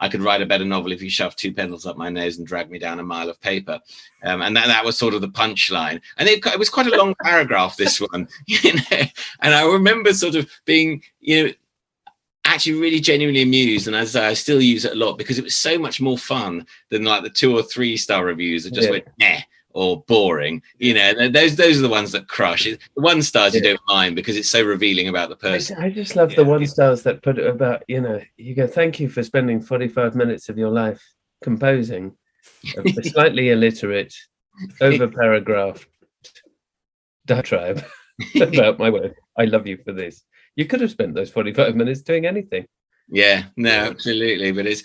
S3: I could write a better novel if you shoved 2 pencils up my nose and dragged me down a mile of paper. And that was sort of the punchline. And it was quite a long paragraph, this one, you know. And I remember sort of being, you know, actually really genuinely amused. And as I still use it a lot, because it was so much more fun than like the 2 or 3 star reviews that just went, nah, or boring. You know, those are the ones that crush. The 1 stars you don't mind, because it's so revealing about the person.
S2: I just love the 1 stars that put it about, you know, you go, thank you for spending 45 minutes of your life composing a slightly illiterate, over-paragraphed diatribe about my work. I love you for this. You could have spent those 45 minutes doing anything.
S3: Yeah, no, absolutely. But it's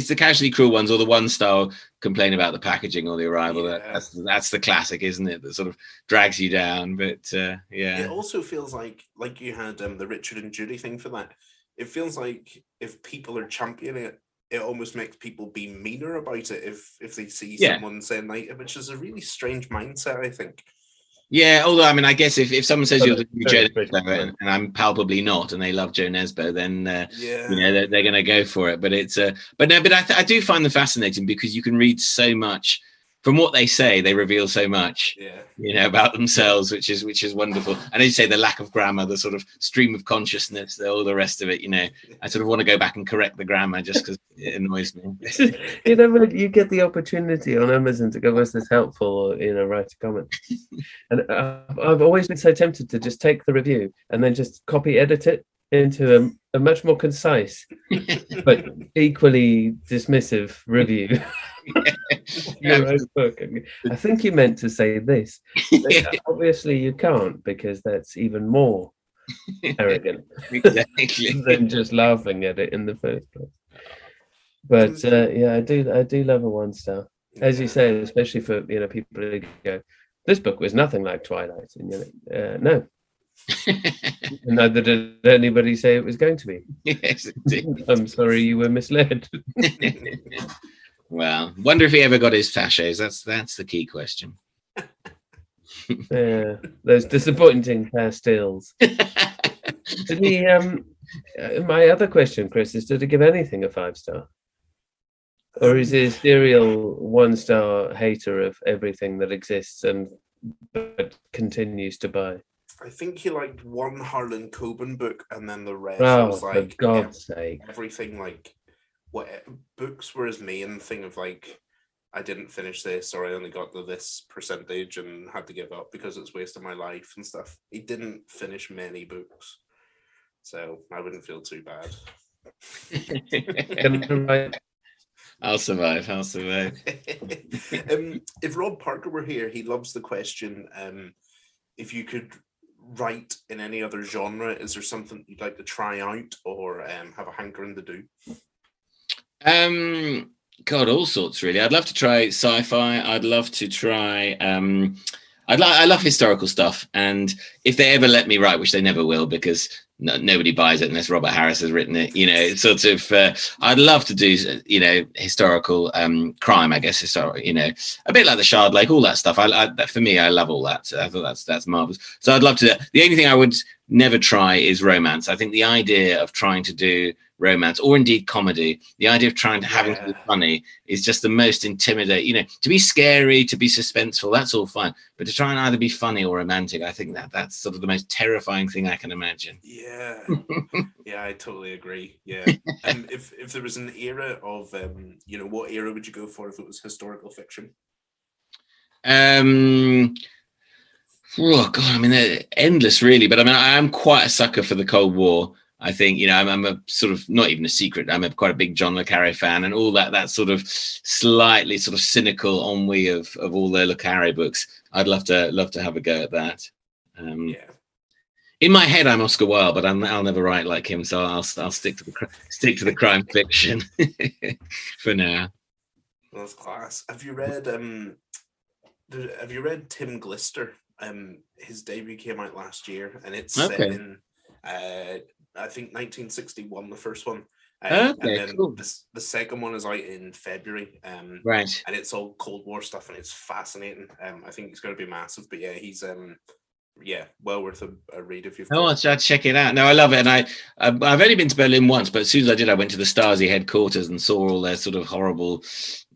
S3: the casually cruel ones, or the 1 star complain about the packaging or the arrival. Yeah. That's the classic, isn't it? That sort of drags you down. But yeah,
S1: it also feels like you had the Richard and Judy thing for that. It feels like if people are championing it, it almost makes people be meaner about it if they see someone saying like, which is a really strange mindset, I think.
S3: Yeah, although I mean, I guess if someone says you're Joe Nesbo and I'm palpably not, and they love Joe Nesbo, then you know, they're going to go for it. But it's but I do find them fascinating, because you can read so much from what they say. They reveal so much, you know, about themselves, which is wonderful. And as you say, the lack of grammar, the sort of stream of consciousness, all the rest of it. You know, I sort of want to go back and correct the grammar just because it annoys me.
S2: You know, when you get the opportunity on Amazon to go, was this helpful, or, you know, write a comment. And I've always been so tempted to just take the review and then just copy edit it into a much more concise but equally dismissive review. Your own book. I think you meant to say this. Obviously you can't, because that's even more arrogant than just laughing at it in the first place. But yeah, I do love a 1 star, as you say, especially for, you know, people who go, this book was nothing like Twilight, and you know, no. Neither did anybody say it was going to be.
S3: Yes, indeed.
S2: I'm sorry you were misled.
S3: Well, wonder if he ever got his fasces. That's the key question.
S2: Yeah, those disappointing pastels. Did he? My other question, Chris, is: did he give anything a 5 star, or is he a serial 1 star hater of everything that exists and but continues to buy?
S1: I think he liked 1 Harlan Coben book, and then the rest was like,
S2: for God's sake,
S1: everything like what books were his main thing of like, I didn't finish this, or I only got to this percentage and had to give up because it's wasted my life and stuff. He didn't finish many books, so I wouldn't feel too bad.
S3: I'll survive.
S1: If Rob Parker were here, he loves the question, if you could write in any other genre, is there something you'd like to try out, or have a hankering to do?
S3: God, all sorts really. I'd love to try sci-fi. I'd love to try I love historical stuff, and if they ever let me write, which they never will, because nobody buys it unless Robert Harris has written it, you know, it's sort of I'd love to do, you know, historical crime, I guess, historical, you know, a bit like the Shard Lake, all that stuff. For me, I love all that. So I thought that's marvelous. So I'd love to. The only thing I would never try is romance. I think the idea of trying to do romance, or indeed comedy, the idea of trying to having to be funny is just the most intimidating. You know, to be scary, to be suspenseful, that's all fine, but to try and either be funny or romantic, I think that's sort of the most terrifying thing I can imagine.
S1: Yeah. Yeah, I totally agree. Yeah. If there was an era of you know, what era would you go for if it was historical fiction?
S3: Oh God, I mean, they're endless, really. But I mean, I am quite a sucker for the Cold War. I think, you know, I'm a sort of, not even a secret, I'm quite a big John le Carré fan, and all that sort of slightly sort of cynical ennui of all the le Carré books. I'd love to have a go at that.
S1: Yeah.
S3: In my head, I'm Oscar Wilde, but I'll never write like him, so I'll stick to the crime fiction for now.
S1: That's class. Have you read Tim Glister? His debut came out last year, and it's set in I think 1961, the first one. And then
S3: cool.
S1: The second one is out in February.
S3: Right.
S1: And it's all Cold War stuff, and it's fascinating. I think it's going to be massive. But yeah, he's well worth a read if you've.
S3: Oh, I'll check it out. No, I love it, and I've only been to Berlin once, but as soon as I did, I went to the Stasi headquarters and saw all their sort of horrible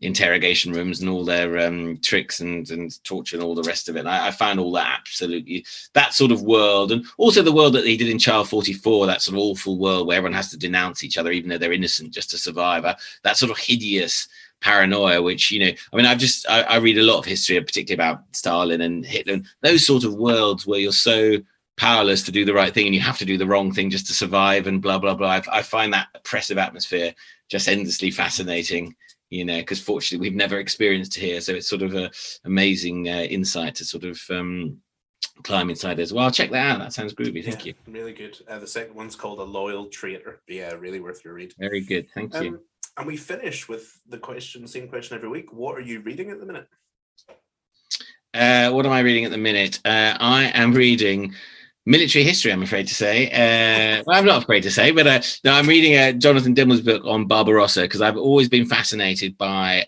S3: interrogation rooms and all their tricks and torture and all the rest of it. And I found all that absolutely, that sort of world, and also the world that he did in Child 44, that sort of awful world where everyone has to denounce each other even though they're innocent just to survive. That sort of hideous paranoia, which, you know, I mean, I read a lot of history, particularly about Stalin and Hitler, and those sort of worlds where you're so powerless to do the right thing and you have to do the wrong thing just to survive and blah blah blah. I find that oppressive atmosphere just endlessly fascinating, you know, because fortunately we've never experienced it here, so it's sort of a amazing insight to sort of climb inside as well. I'll check that out. That sounds groovy. Thank you.
S1: Really good. The second one's called A Loyal Traitor. Yeah, really worth your read.
S3: Very good. Thank you.
S1: And we finish with the same question every week. What are you reading at the minute?
S3: What am I reading at the minute? I am reading military history, I'm afraid to say. Well, I'm not afraid to say, but no, I'm reading Jonathan Dimmel's book on Barbarossa, because I've always been fascinated by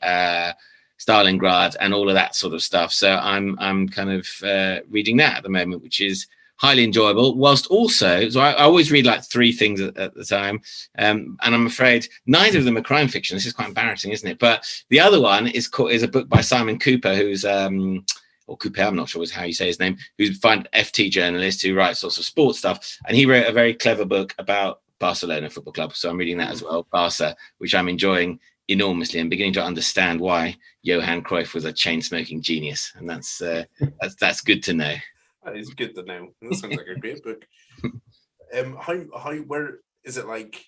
S3: Stalingrad and all of that sort of stuff. So I'm kind of reading that at the moment, which is highly enjoyable, whilst also, so I always read like 3 things at the time, and I'm afraid neither of them are crime fiction. This is quite embarrassing, isn't it? But the other one is a book by Simon Cooper, who's or Coupe, I'm not sure how you say his name, who's a fine FT journalist who writes lots of sports stuff, and he wrote a very clever book about Barcelona Football Club, so I'm reading that as well, Barca, which I'm enjoying enormously and beginning to understand why Johan Cruyff was a chain-smoking genius, and that's good to know.
S1: That is good to know. That sounds like a great book. Where is it, like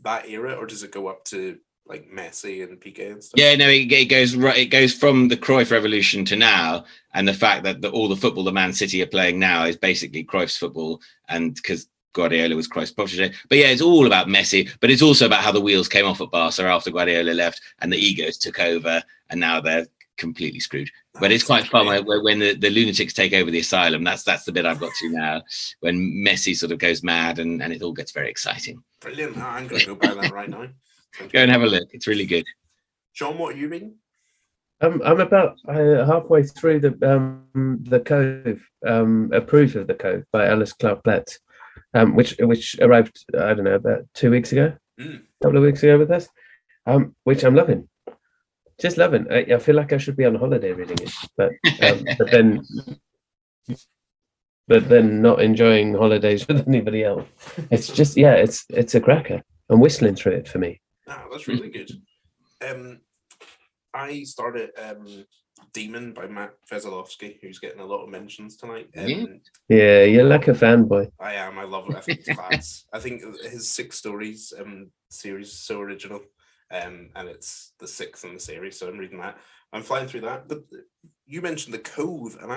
S1: that era, or does it go up to like Messi and Piqué and stuff?
S3: Yeah, no, it goes right. It goes from the Cruyff revolution to now, and the fact that all the football that Man City are playing now is basically Cruyff's football, and because Guardiola was Cruyff's protege. But yeah, it's all about Messi, but it's also about how the wheels came off at Barca after Guardiola left, and the egos took over, and now they're completely screwed. But it's quite fun when the lunatics take over the asylum. That's the bit I've got to now, when Messi sort of goes mad and it all gets very exciting.
S1: Brilliant. I'm going to go buy that right now.
S3: Go and have a look. It's really good.
S1: Sean, what are you reading?
S2: I'm about halfway through the Cove, A Proof of the Cove by Alice Clark Blatt, which arrived, I don't know, about 2 weeks ago, a couple of weeks ago with us, which I'm loving. Just loving. I feel like I should be on holiday reading it, but then not enjoying holidays with anybody else. It's just, it's a cracker. I'm whistling through it for me.
S1: That's really good. I started Demon by Matt Veselowski, who's getting a lot of mentions tonight.
S2: Yeah, you're like a fanboy.
S1: I am. I love it. I think it's class. I think his 6 stories series is so original. And it's the 6th in the series, so I'm reading that. I'm flying through that. But you mentioned The Cove, and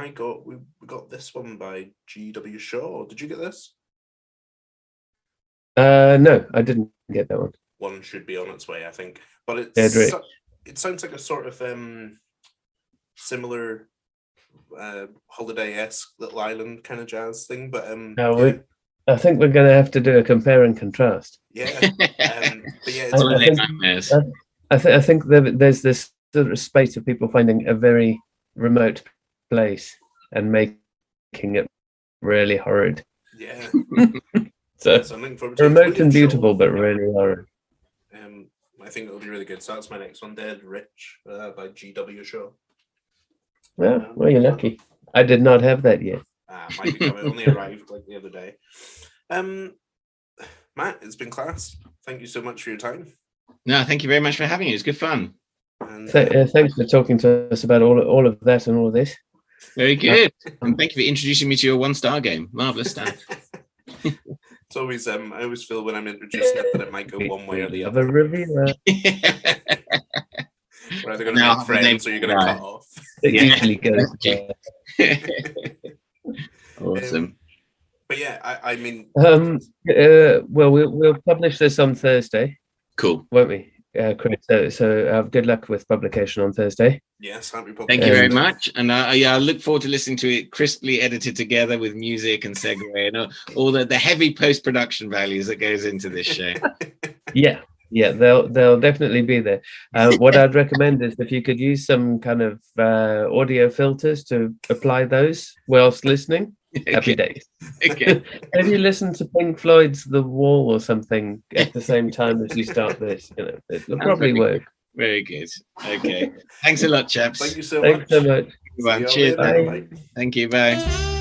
S1: we got this one by G.W. Shaw. Did you get this?
S2: No, I didn't get that one.
S1: One should be on its way, I think. But it sounds like a sort of similar holiday-esque Little Island kind of jazz thing. But
S2: I think we're going to have to do a compare and contrast.
S1: Yeah, but yeah,
S2: I think there's this sort of space of people finding a very remote place and making it really horrid.
S1: Yeah.
S2: So
S1: So I'm looking forward to it.
S2: remote and beautiful, but really horror.
S1: I think it'll be really good. So that's my next one, Dead Rich by GW Shaw.
S2: Well, you're lucky. I did not have that yet.
S1: Might be coming. It only arrived like the other day. Matt, it's been class. Thank you so much for your time.
S3: No, thank you very much for having me. It was good fun.
S1: And,
S2: Thanks for talking to us about all of that and all of this.
S3: Very good. And thank you for introducing me to your 1-star game. Marvelous stuff.
S1: it's always I always feel when I'm introducing it that it might go one way or the
S2: Of
S1: other.
S2: a reviewer.
S1: We're either going to make friends or you're going to cut off.
S2: It usually goes.
S3: Awesome.
S1: But yeah, I mean,
S2: well, we'll publish this on Thursday,
S3: Cool.
S2: won't we, Chris? So good luck with publication on Thursday.
S1: yes, happy
S3: Thank you very much. And I look forward to listening to it crisply edited together with music and segue and all the heavy post-production values that goes into this show.
S2: Yeah, they'll definitely be there. What I'd recommend is if you could use some kind of audio filters to apply those whilst listening. Happy days.
S3: Okay.
S2: Maybe listen to Pink Floyd's The Wall or something at the same time as you start this. It'll probably work.
S3: Very good. Okay. Thanks a lot, chaps.
S1: Thank you so
S2: Thanks
S1: much.
S2: so much.
S3: Cheers.
S2: Bye.
S3: Thank you. Bye.